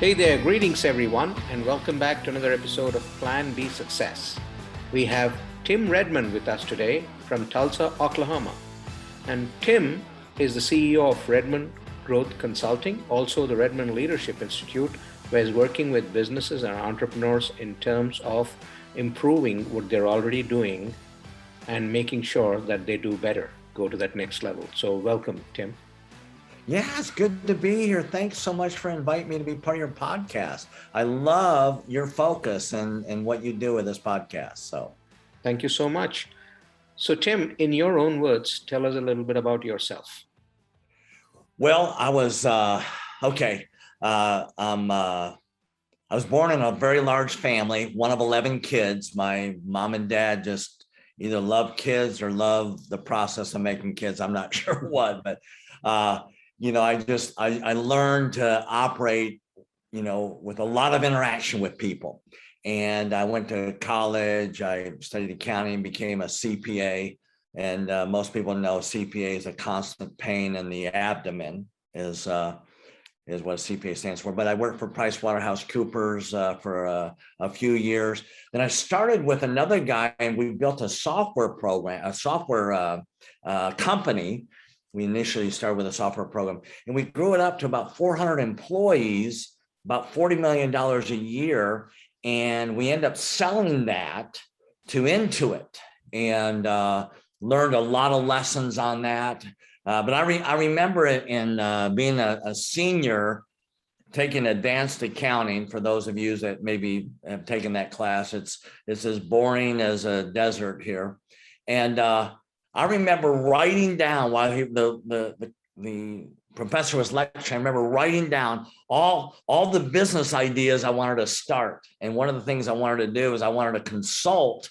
Hey there, greetings everyone, and welcome back to another episode of Plan B Success. We have Tim Redmond with us today from Tulsa, Oklahoma. And Tim is the CEO of Redmond Growth Consulting, also the Redmond Leadership Institute, where he's working with businesses and entrepreneurs in terms of improving what they're already doing and making sure that they do better, go to that next level. So welcome, Tim. Yeah, it's good to be here. Thanks so much for inviting me to be part of your podcast. I love your focus and what you do with this podcast. So thank you so much. So Tim, in your own words, tell us a little bit about yourself. Well, I was okay. I was born in a very large family, one of 11 kids. My mom and dad just either love kids or love the process of making kids. I'm not sure what, but I learned to operate, with a lot of interaction with people. And I went to college, I studied accounting, became a CPA. And most people know CPA is a constant pain in the abdomen is what CPA stands for. But I worked for PriceWaterhouseCoopers for a few years. Then I started with another guy and we built a software company. We initially started with a software program and we grew it up to about 400 employees, about $40 million a year. And we ended up selling that to Intuit and learned a lot of lessons on that. But I remember it in being a senior, taking advanced accounting. For those of you that maybe have taken that class, it's as boring as a desert here. And I remember writing down while the professor was lecturing. I remember writing down all the business ideas I wanted to start. And one of the things I wanted to do is I wanted to consult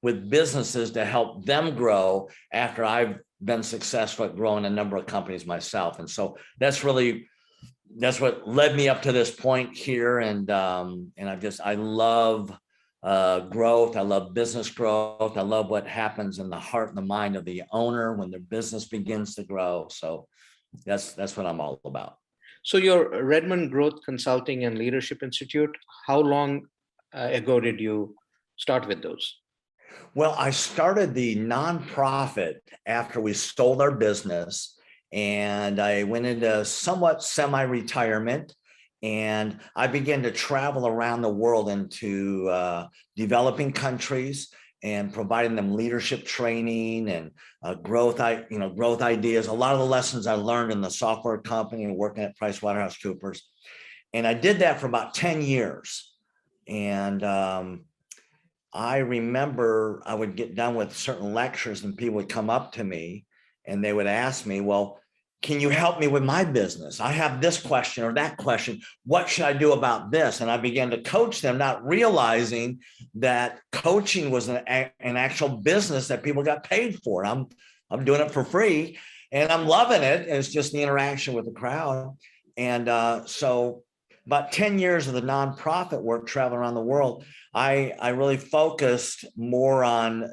with businesses to help them grow after I've been successful at growing a number of companies myself. And so that's what led me up to this point here. And I love growth. I love business growth. I love what happens in the heart and the mind of the owner when their business begins to grow. So that's what I'm all about. So your Redmond Growth Consulting and Leadership Institute, how long ago did you start with those? Well, I started the nonprofit after we sold our business and I went into somewhat semi-retirement. And I began to travel around the world into developing countries and providing them leadership training and growth ideas. A lot of the lessons I learned in the software company and working at PriceWaterhouseCoopers. And I did that for about 10 years. And I remember I would get done with certain lectures and people would come up to me and they would ask me, well, can you help me with my business? I have this question or that question. What should I do about this? And I began to coach them, not realizing that coaching was an actual business that people got paid for. I'm doing it for free and I'm loving it. It's just the interaction with the crowd. And so about 10 years of the nonprofit work, traveling around the world, I really focused more on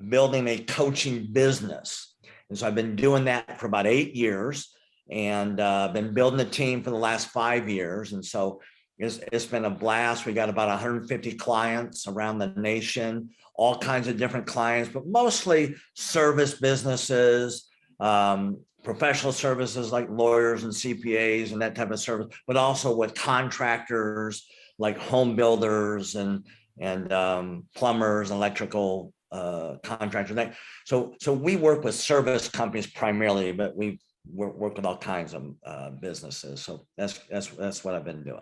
building a coaching business. And so I've been doing that for about 8 years and been building a team for the last 5 years. And so it's been a blast. We got about 150 clients around the nation, all kinds of different clients, but mostly service businesses, professional services like lawyers and CPAs and that type of service, but also with contractors like home builders and plumbers, electrical contractors. So we work with service companies primarily, but we work with all kinds of businesses. So that's what I've been doing.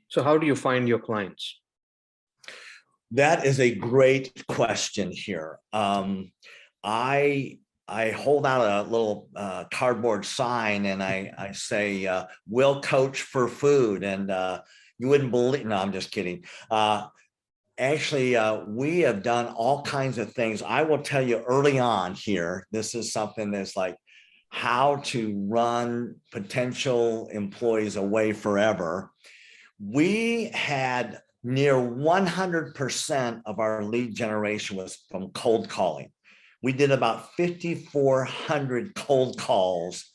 So how do you find your clients? That is a great question here. I hold out a little cardboard sign and I say, we'll coach for food. And you wouldn't believe, no, I'm just kidding. Actually, we have done all kinds of things. I will tell you early on here, this is something that's like how to run potential employees away forever. We had near 100% of our lead generation was from cold calling. We did about 5,400 cold calls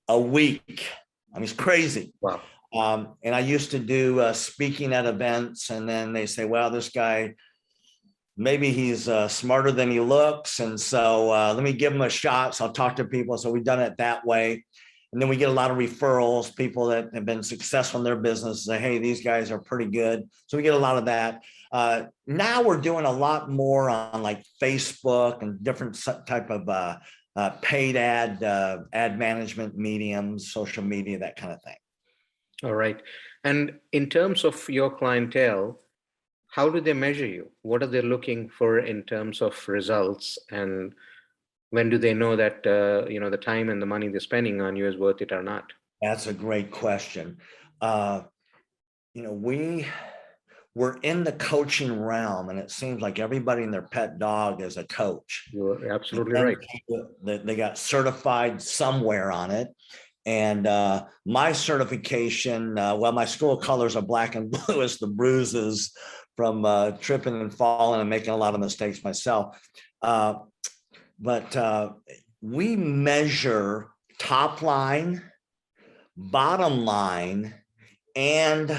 a week. I mean, it's crazy. Wow. And I used to do speaking at events, and then they say, well, this guy, maybe he's smarter than he looks. And so let me give him a shot. So I'll talk to people. So we've done it that way. And then we get a lot of referrals, people that have been successful in their business say, hey, these guys are pretty good. So we get a lot of that. Now we're doing a lot more on like Facebook and different type of paid ad management mediums, social media, that kind of thing. All right. And in terms of your clientele, how do they measure you? What are they looking for in terms of results? And when do they know that the time and the money they're spending on you is worth it or not? That's a great question. We're in the coaching realm, and it seems like everybody and their pet dog is a coach. You're absolutely right. They got certified somewhere on it. And my certification, my school colors are black and blue. It's the bruises from tripping and falling and making a lot of mistakes myself. But we measure top line, bottom line, and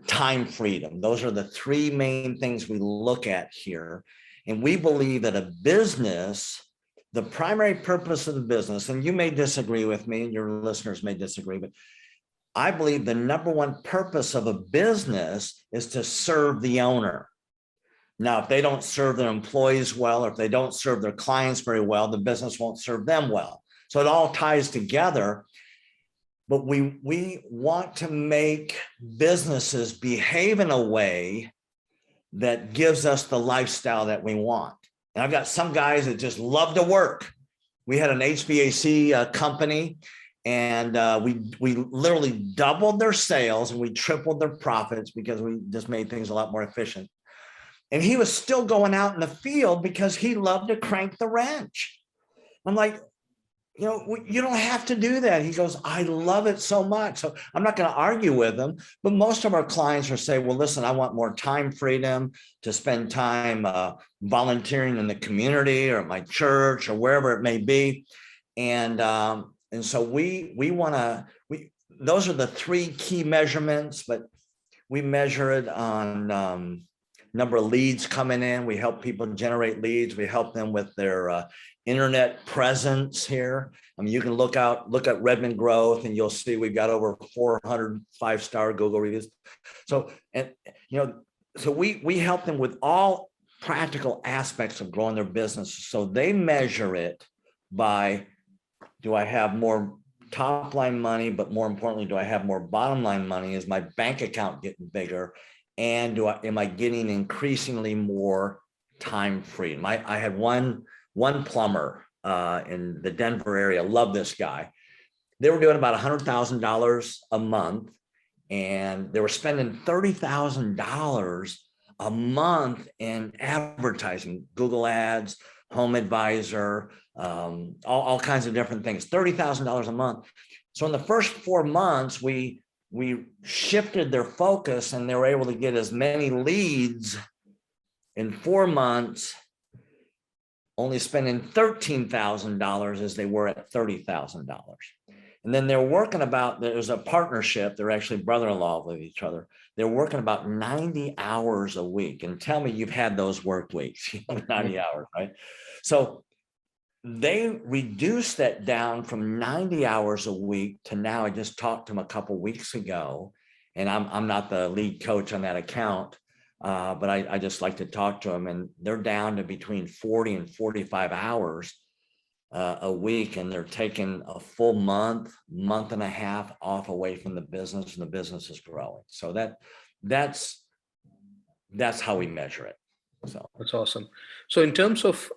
time freedom. Those are the three main things we look at here. And we believe that a business, the primary purpose of the business, and you may disagree with me and your listeners may disagree, but I believe the number one purpose of a business is to serve the owner. Now, if they don't serve their employees well, or if they don't serve their clients very well, the business won't serve them well. So it all ties together. But we want to make businesses behave in a way that gives us the lifestyle that we want. And I've got some guys that just love to work. We had an HVAC company, and we literally doubled their sales and we tripled their profits because we just made things a lot more efficient. And he was still going out in the field because he loved to crank the wrench. I'm like, you don't have to do that. He goes, I love it so much. So I'm not going to argue with him, but most of our clients will say, well, listen, I want more time freedom to spend time volunteering in the community or at my church or wherever it may be. And so we want to, those are the three key measurements, but we measure it on number of leads coming in. We help people generate leads. We help them with their internet presence here. I mean, you can look at Redmond Growth, and you'll see we've got over 400 5-star Google reviews. So we help them with all practical aspects of growing their business. So they measure it by, do I have more top line money, but more importantly, do I have more bottom line money? Is my bank account getting bigger? And am I getting increasingly more time freedom? I had one plumber in the Denver area. Love this guy. They were doing about $100,000 a month, and they were spending $30,000 a month in advertising, Google ads, Home Advisor, all kinds of different things, $30,000 a month. So in the first 4 months, we shifted their focus, and they were able to get as many leads in 4 months, only spending $13,000 as they were at $30,000. And then they're working there's a partnership. They're actually brother-in-law with each other. They're working about 90 hours a week. And tell me you've had those work weeks, 90 hours, right? So they reduced that down from 90 hours a week to now. I just talked to them a couple of weeks ago, and I'm not the lead coach on that account, but I just like to talk to them, and they're down to between 40 and 45 hours a week, and they're taking a full month and a half off away from the business, and the business is growing. So that's how we measure it. So that's awesome. So in terms of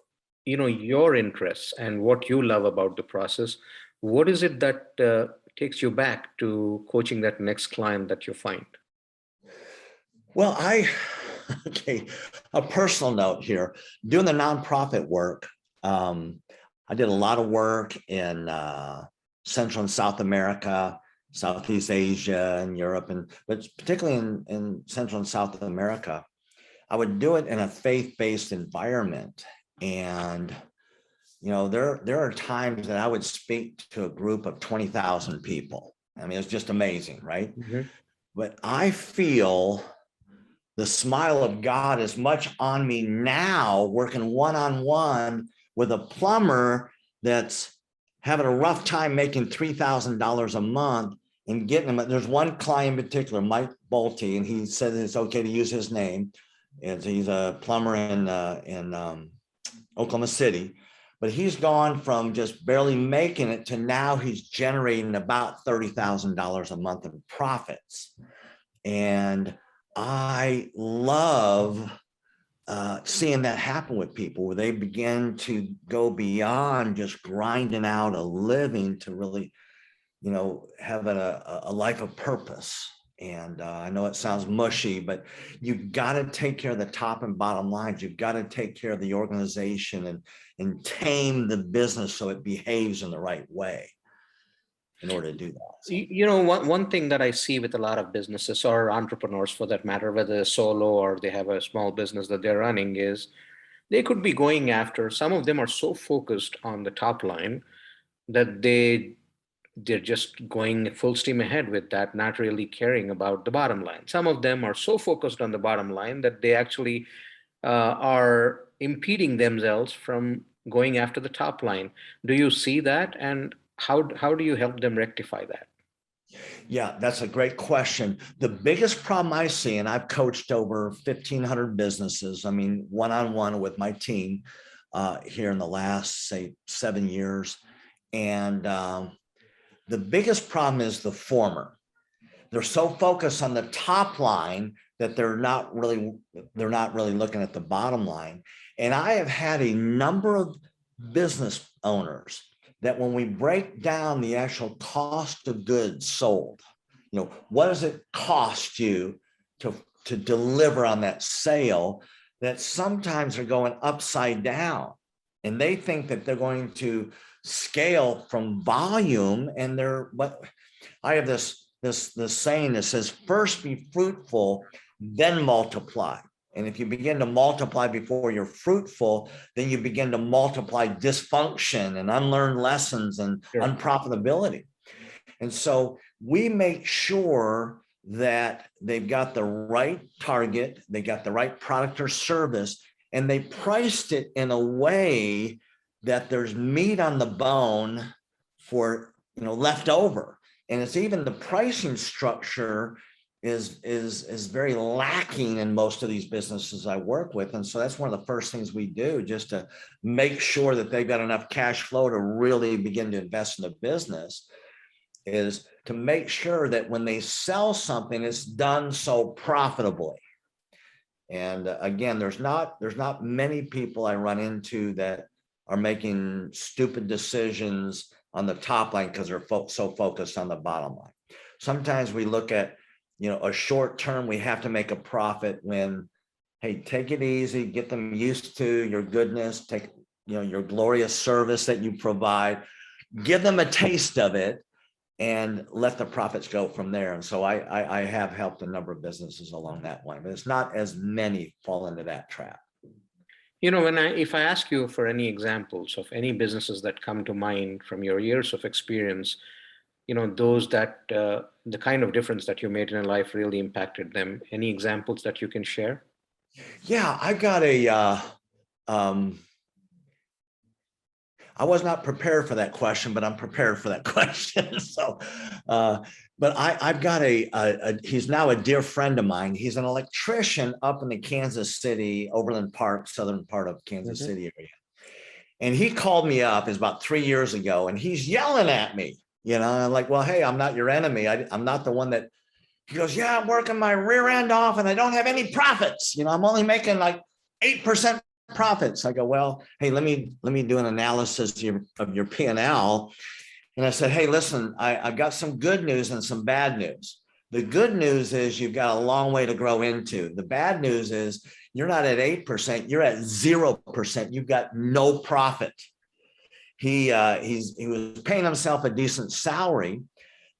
your interests and what you love about the process, what is it that takes you back to coaching that next client that you find? Well, a personal note here, doing the nonprofit work. I did a lot of work in Central and South America, Southeast Asia, and Europe, but particularly in Central and South America. I would do it in a faith-based environment. And, there are times that I would speak to a group of 20,000 people. I mean, it's just amazing, right? Mhm. But I feel the smile of God is much on me now, working one-on-one with a plumber that's having a rough time making $3,000 a month and getting them. There's one client in particular, Mike Bolte, and he said it's okay to use his name. And he's a plumber in Oklahoma City, but he's gone from just barely making it to now he's generating about $30,000 a month in profits. And I love seeing that happen with people where they begin to go beyond just grinding out a living to really, having a life of purpose. And I know it sounds mushy, but you've got to take care of the top and bottom lines. You've got to take care of the organization and tame the business so it behaves in the right way in order to do that. So. One thing that I see with a lot of businesses or entrepreneurs for that matter, whether they're solo or they have a small business that they're running, is they could be going after, some of them are so focused on the top line that they're just going full steam ahead with that, not really caring about the bottom line. Some of them are so focused on the bottom line that they actually are impeding themselves from going after the top line. Do you see that? And how do you help them rectify that? Yeah, that's a great question. The biggest problem I see, and I've coached over 1,500 businesses, I mean, one-on-one with my team here in the last, say, 7 years. And the biggest problem is the former. They're so focused on the top line that they're not really looking at the bottom line. And I have had a number of business owners that when we break down the actual cost of goods sold, what does it cost you to deliver on that sale, that sometimes are going upside down, and they think that they're going to scale from volume. And but I have this saying that says, first be fruitful, then multiply. And if you begin to multiply before you're fruitful, then you begin to multiply dysfunction and unlearned lessons and unprofitability. And so we make sure that they've got the right target, they got the right product or service, and they priced it in a way that there's meat on the bone for, left over. And it's even the pricing structure is very lacking in most of these businesses I work with. And so that's one of the first things we do, just to make sure that they've got enough cash flow to really begin to invest in the business, is to make sure that when they sell something, it's done so profitably. And again, there's not many people I run into that are making stupid decisions on the top line because they're so focused on the bottom line. Sometimes we look at, a short term, we have to make a profit when, hey, take it easy, get them used to your goodness, take, your glorious service that you provide, give them a taste of it, and let the profits go from there. And so I have helped a number of businesses along that line, but it's not as many fall into that trap. If I ask you for any examples of any businesses that come to mind from your years of experience, those that the kind of difference that you made in life really impacted them. Any examples that you can share? Yeah, I've got I was not prepared for that question, but I'm prepared for that question. So, but I've got he's now a dear friend of mine. He's an electrician up in the Kansas City, Overland Park, southern part of Kansas City area. And he called me up, it's about 3 years ago, and he's yelling at me, I'm like, well, hey, I'm not your enemy. I'm not the one that, he goes, yeah, I'm working my rear end off and I don't have any profits. I'm only making like 8% profits. I go, well, hey, let me do an analysis of your P&L. And I said, hey, listen, I've got some good news and some bad news. The good news is you've got a long way to grow into. The bad news is you're not at 8%, you're at 0%. You've got no profit. He was paying himself a decent salary,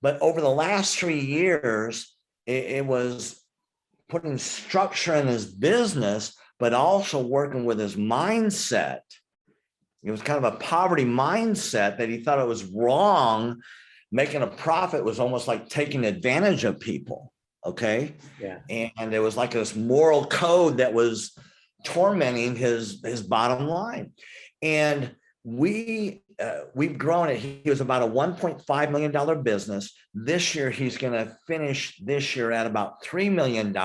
but over the last 3 years, it was putting structure in his business, but also working with his mindset. It was kind of a poverty mindset that he thought it was wrong making a profit was almost like taking advantage of people. Okay. Yeah. And there was like this moral code that was tormenting his bottom line. And we've grown it. He was about a $1.5 million business. This year, he's going to finish this year at about $3 million.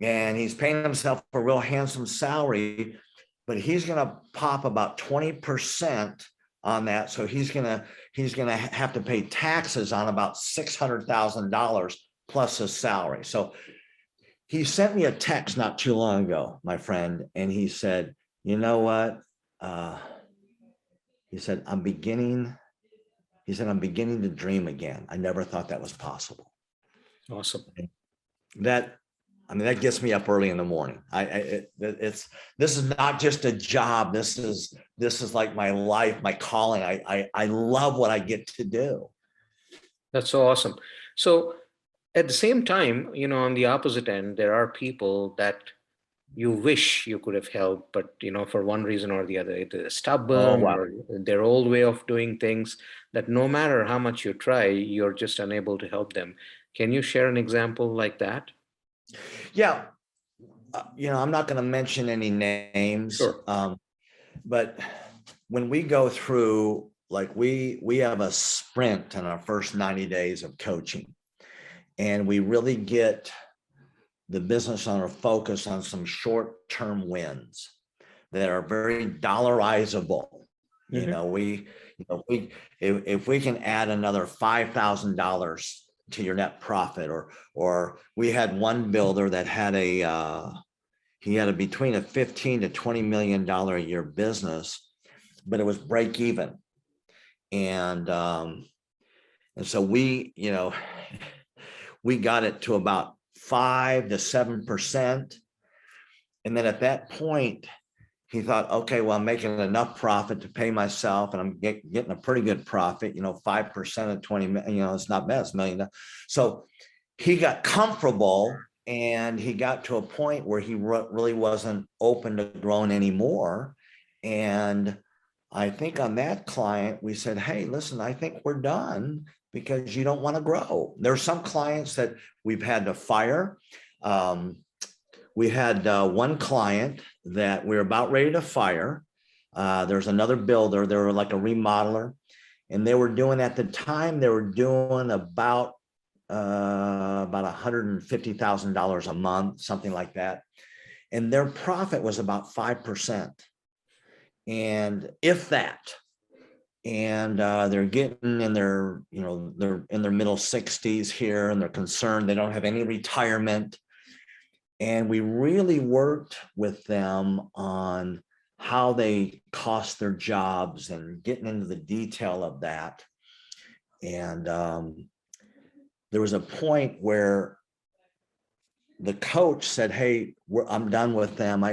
And he's paying himself a real handsome salary, but he's going to pop about 20% on that. So he's going to have to pay taxes on about $600,000 plus his salary. So he sent me a text not too long ago, my friend, and he said, you know what? He said, I'm beginning to dream again. I never thought that was possible. Awesome. That gets me up early in the morning. This is not just a job. This is like my life, my calling. I love what I get to do. That's so awesome. So at the same time, on the opposite end, there are people that you wish you could have helped, but for one reason or the other, it is stubborn or their old way of doing things, that no matter how much you try, you're just unable to help them. Can you share an example like that? Yeah. I'm not going to mention any names. Sure. But when we go through, like we have a sprint in our first 90 days of coaching, and we really get the business owner focused on some short-term wins that are very dollarizable. If we can add another $5,000 to your net profit, or we had one builder that had he had between a $15 to $20 million a year business, but it was break even. And so we got it to about 5 to 7%. And then at that point, he thought, okay, well, I'm making enough profit to pay myself, and I'm getting a pretty good profit, 5% of 20, it's not bad, it's $1 million. So he got comfortable, and he got to a point where he really wasn't open to growing anymore. And I think on that client, we said, hey, listen, I think we're done because you don't want to grow. There are some clients that we've had to fire. We had one client that we were about ready to fire. There's another builder. They were like a remodeler, and they were doing, at the time, they were doing about $150,000 a month, something like that. And their profit was about 5%. And if that, and they're getting in their, they're in their middle 60s here, and they're concerned they don't have any retirement. And we really worked with them on how they cost their jobs and getting into the detail of that. And there was a point where the coach said, hey, I'm done with them.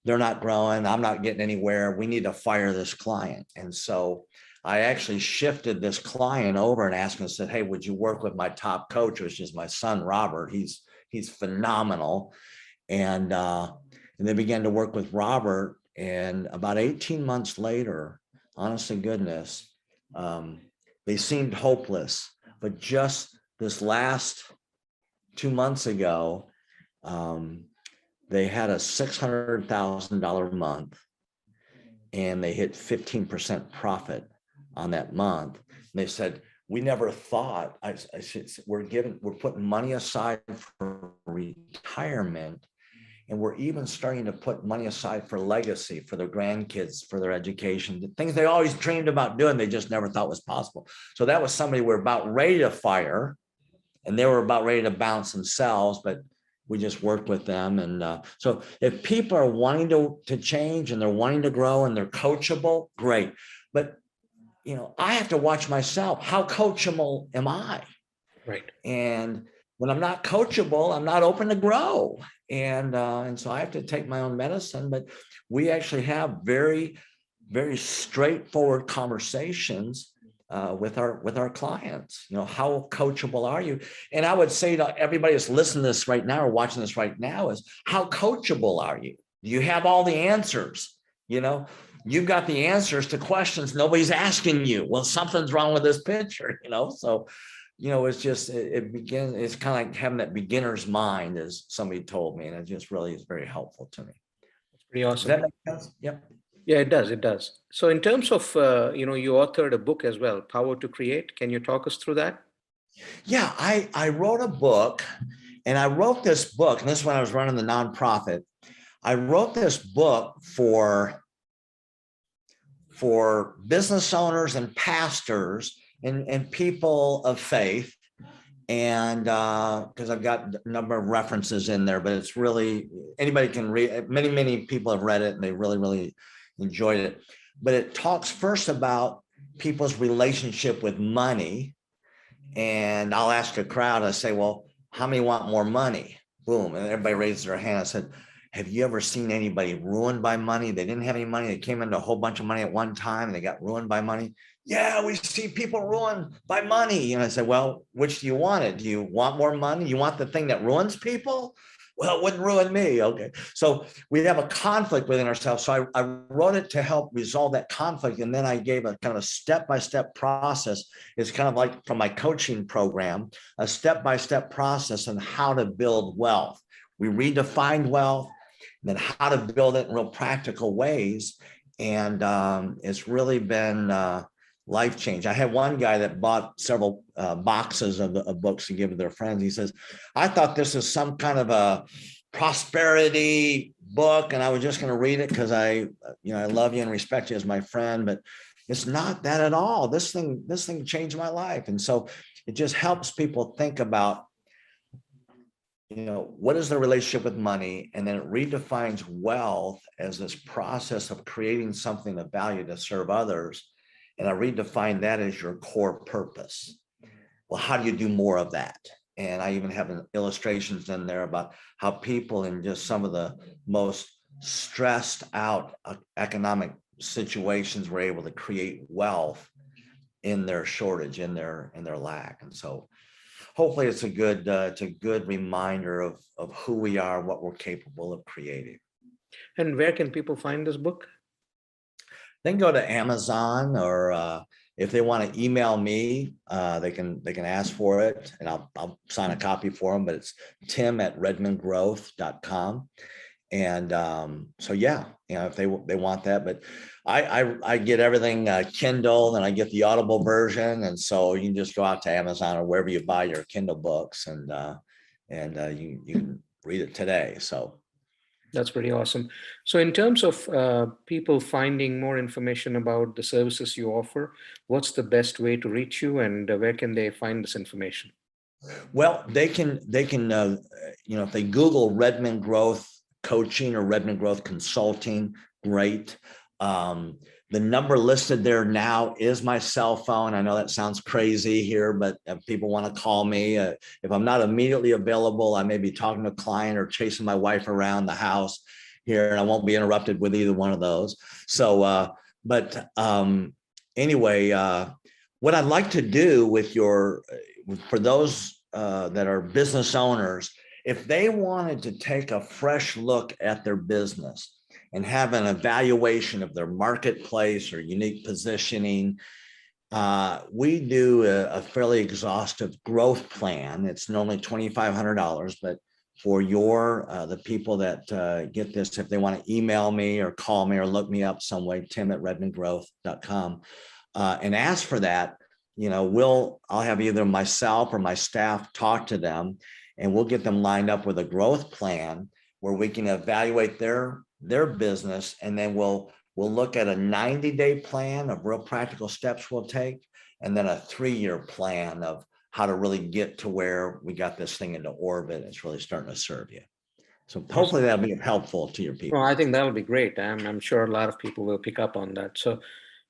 They're not growing. I'm not getting anywhere. We need to fire this client. And so I actually shifted this client over and asked him, and said, hey, would you work with my top coach, which is my son, Robert? He's phenomenal. And they began to work with Robert. And about 18 months later, honest to goodness, they seemed hopeless. But just this last 2 months ago, they had a $600,000 month, and they hit 15% profit on that month. And they said, we never thought, I said, we're putting money aside for retirement, and we're even starting to put money aside for legacy, for their grandkids, for their education, the things they always dreamed about doing, they just never thought was possible. So that was somebody we're about ready to fire, and they were about ready to bounce themselves, but we just worked with them. And so if people are wanting to change, and they're wanting to grow, and they're coachable, great. But I have to watch myself. How coachable am I? Right. And when I'm not coachable, I'm not open to grow. And so I have to take my own medicine. But we actually have very, very straightforward conversations with our clients. How coachable are you? And I would say to everybody that's listening to this right now or watching this right now is, how coachable are you? Do you have all the answers? You know, you've got the answers to questions nobody's asking you. Well, something's wrong with this picture, so it's just it's kind of like having that beginner's mind, as somebody told me, and it just really is very helpful to me. That's pretty Does awesome. that make sense? Yep. Yeah, it does. It does. So in terms of, you authored a book as well, Power to Create. Can you talk us through that? Yeah, I wrote a book, and I wrote this book, and this is when I was running the nonprofit. I wrote this book for business owners and pastors and people of faith. And because I've got a number of references in there, but it's really, anybody can read. Many people have read it and they really, really enjoyed it. But it talks first about people's relationship with money. And I'll ask a crowd, I say, well, how many want more money? Boom. And everybody raises their hand. I said, have you ever seen anybody ruined by money? They didn't have any money. They came into a whole bunch of money at one time and they got ruined by money. Yeah, we see people ruined by money. And I said, well, which do you want it? Do you want more money? You want the thing that ruins people? Well, it wouldn't ruin me. Okay. So we have a conflict within ourselves. So I wrote it to help resolve that conflict. And then I gave a kind of a step-by-step process. It's kind of like from my coaching program, a step-by-step process on how to build wealth. We redefined wealth, and then how to build it in real practical ways. And it's really been life change. I had one guy that bought several boxes of books to give to their friends. He says, I thought this is some kind of a prosperity book, and I was just going to read it because I love you and respect you as my friend, but it's not that at all. This thing changed my life. And so it just helps people think about, what is their relationship with money? And then it redefines wealth as this process of creating something of value to serve others. And I redefine that as your core purpose. Well, how do you do more of that? And I even have illustrations in there about how people in just some of the most stressed out economic situations were able to create wealth in their shortage, in their lack. And so hopefully it's a good reminder of who we are, what we're capable of creating. And where can people find this book? They can go to Amazon, or if they want to email me, they can ask for it, and I'll sign a copy for them. But it's tim@redmondgrowth.com. And so yeah, if they want that, but I get everything Kindle, and I get the Audible version, and so you can just go out to Amazon or wherever you buy your Kindle books, and you can read it today. So that's pretty awesome. So in terms of people finding more information about the services you offer, what's the best way to reach you, and where can they find this information? Well, they can if they Google Redmond Growth Coaching or Redmond Growth Consulting, great. The number listed there now is my cell phone. I know that sounds crazy here, but if people want to call me, if I'm not immediately available, I may be talking to a client or chasing my wife around the house here, and I won't be interrupted with either one of those. So, anyway, what I'd like to do for those that are business owners, if they wanted to take a fresh look at their business and have an evaluation of their marketplace or unique positioning, we do a fairly exhaustive growth plan. It's normally $2,500, but for the people that get this, if they want to email me or call me or look me up some way, tim@redmondgrowth.com, and ask for that, I'll have either myself or my staff talk to them, and we'll get them lined up with a growth plan where we can evaluate their business, and then we'll look at a 90-day plan of real practical steps we'll take, and then a 3-year plan of how to really get to where we got this thing into orbit. It's really starting to serve you. So hopefully that'll be helpful to your people. Well, I think that'll be great. I'm sure a lot of people will pick up on that. So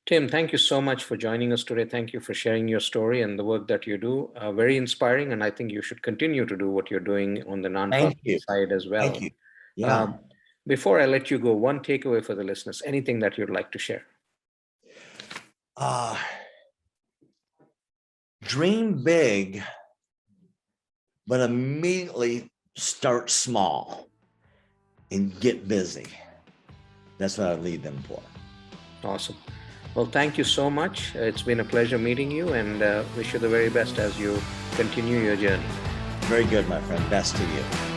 Tim, thank you so much for joining us today. Thank you for sharing your story and the work that you do. Very inspiring, and I think you should continue to do what you're doing on the nonprofit side as well. Thank you. Yeah. Before I let you go, one takeaway for the listeners, anything that you'd like to share? Dream big, but immediately start small and get busy. That's what I lead them for. Awesome. Well, thank you so much. It's been a pleasure meeting you, and wish you the very best as you continue your journey. Very good, my friend. Best to you.